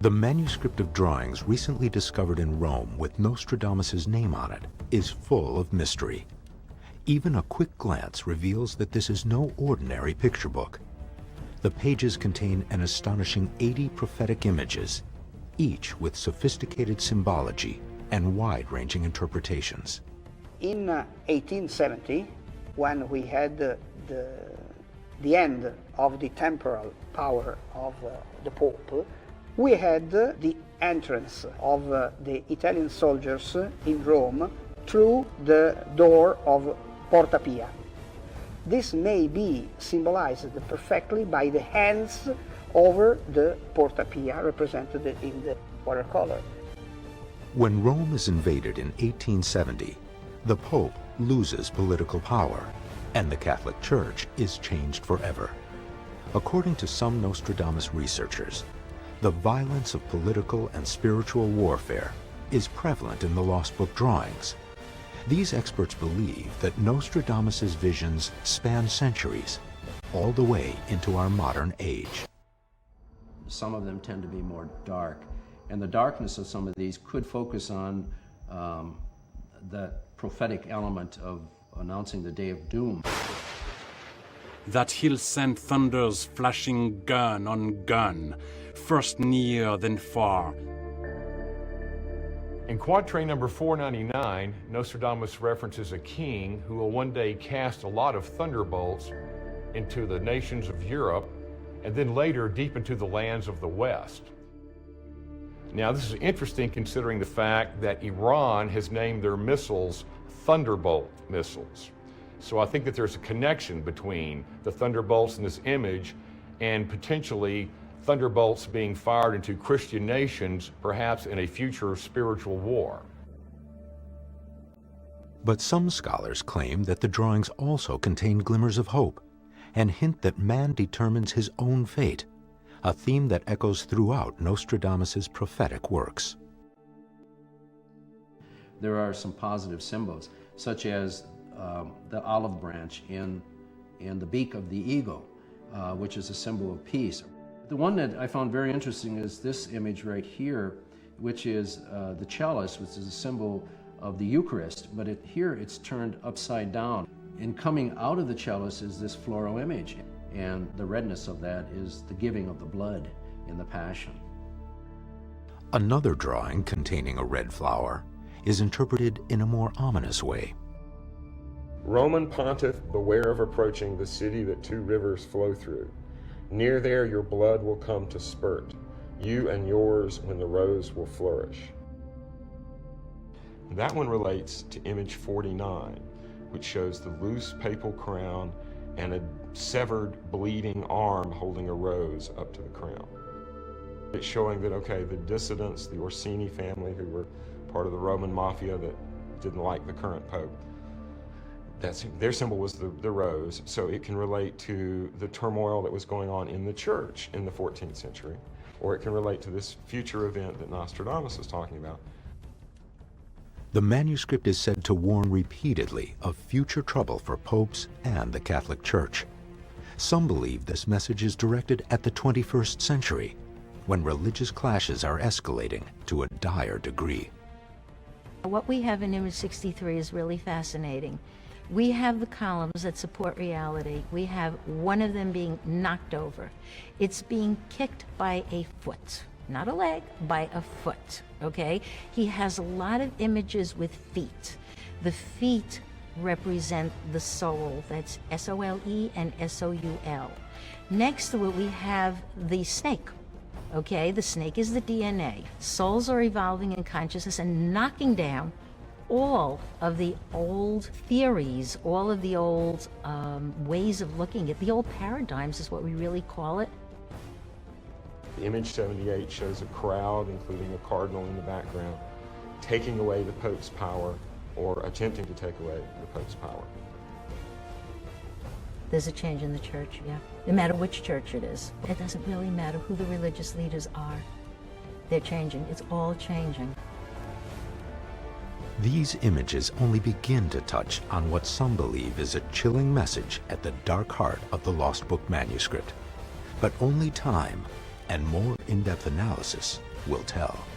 The manuscript of drawings recently discovered in Rome with Nostradamus' name on it is full of mystery. Even a quick glance reveals that this is no ordinary picture book. The pages contain an astonishing 80 prophetic images, each with sophisticated symbology and wide-ranging interpretations. In 1870, when we had the end of the temporal power of the Pope, we had the entrance of the Italian soldiers in Rome through the door of Porta Pia. This may be symbolized perfectly by the hands over the Porta Pia, represented in the watercolor. When Rome is invaded in 1870, the Pope loses political power, and the Catholic Church is changed forever. According to some Nostradamus researchers, the violence of political and spiritual warfare is prevalent in the Lost Book drawings. These experts believe that Nostradamus' visions span centuries, all the way into our modern age. Some of them tend to be more dark, and the darkness of some of these could focus on the prophetic element of announcing the day of doom. That he'll send thunders flashing gun on gun, first near then far. In quatrain number 499, Nostradamus references a king who will one day cast a lot of thunderbolts into the nations of Europe and then later deep into the lands of the West. Now, this is interesting considering the fact that Iran has named their missiles Thunderbolt missiles. So I think that there's a connection between the thunderbolts in this image and potentially thunderbolts being fired into Christian nations, perhaps in a future spiritual war. But some scholars claim that the drawings also contain glimmers of hope and hint that man determines his own fate, a theme that echoes throughout Nostradamus' prophetic works. There are some positive symbols, such as the olive branch in the beak of the eagle, which is a symbol of peace. The one that I found very interesting is this image right here, which is the chalice, which is a symbol of the Eucharist, but here it's turned upside down. And coming out of the chalice is this floral image, and the redness of that is the giving of the blood in the Passion. Another drawing containing a red flower is interpreted in a more ominous way. Roman pontiff, beware of approaching the city that two rivers flow through. Near there your blood will come to spurt, you and yours when the rose will flourish. That one relates to image 49, which shows the loose papal crown and a severed, bleeding arm holding a rose up to the crown. It's showing that, okay, the dissidents, the Orsini family, who were part of the Roman mafia that didn't like the current pope, their symbol was the rose, so it can relate to the turmoil that was going on in the church in the 14th century, or it can relate to this future event that Nostradamus is talking about. The manuscript is said to warn repeatedly of future trouble for popes and the Catholic Church. Some believe this message is directed at the 21st century, when religious clashes are escalating to a dire degree. What we have in image 63 is really fascinating. We have the columns that support reality. We have one of them being knocked over. It's being kicked by a foot, not a leg, by a foot, okay? He has a lot of images with feet. The feet represent the soul, that's S-O-L-E and S-O-U-L. Next to it we have the snake, okay? The snake is the DNA. Souls are evolving in consciousness and knocking down all of the old theories, all of the old ways of looking at the old paradigms is what we really call it. Image 78 shows a crowd, including a cardinal in the background, taking away the Pope's power or attempting to take away the Pope's power. There's a change in the church, yeah. No matter which church it is. It doesn't really matter who the religious leaders are. They're changing. It's all changing. These images only begin to touch on what some believe is a chilling message at the dark heart of the Lost Book manuscript. But only time and more in-depth analysis will tell.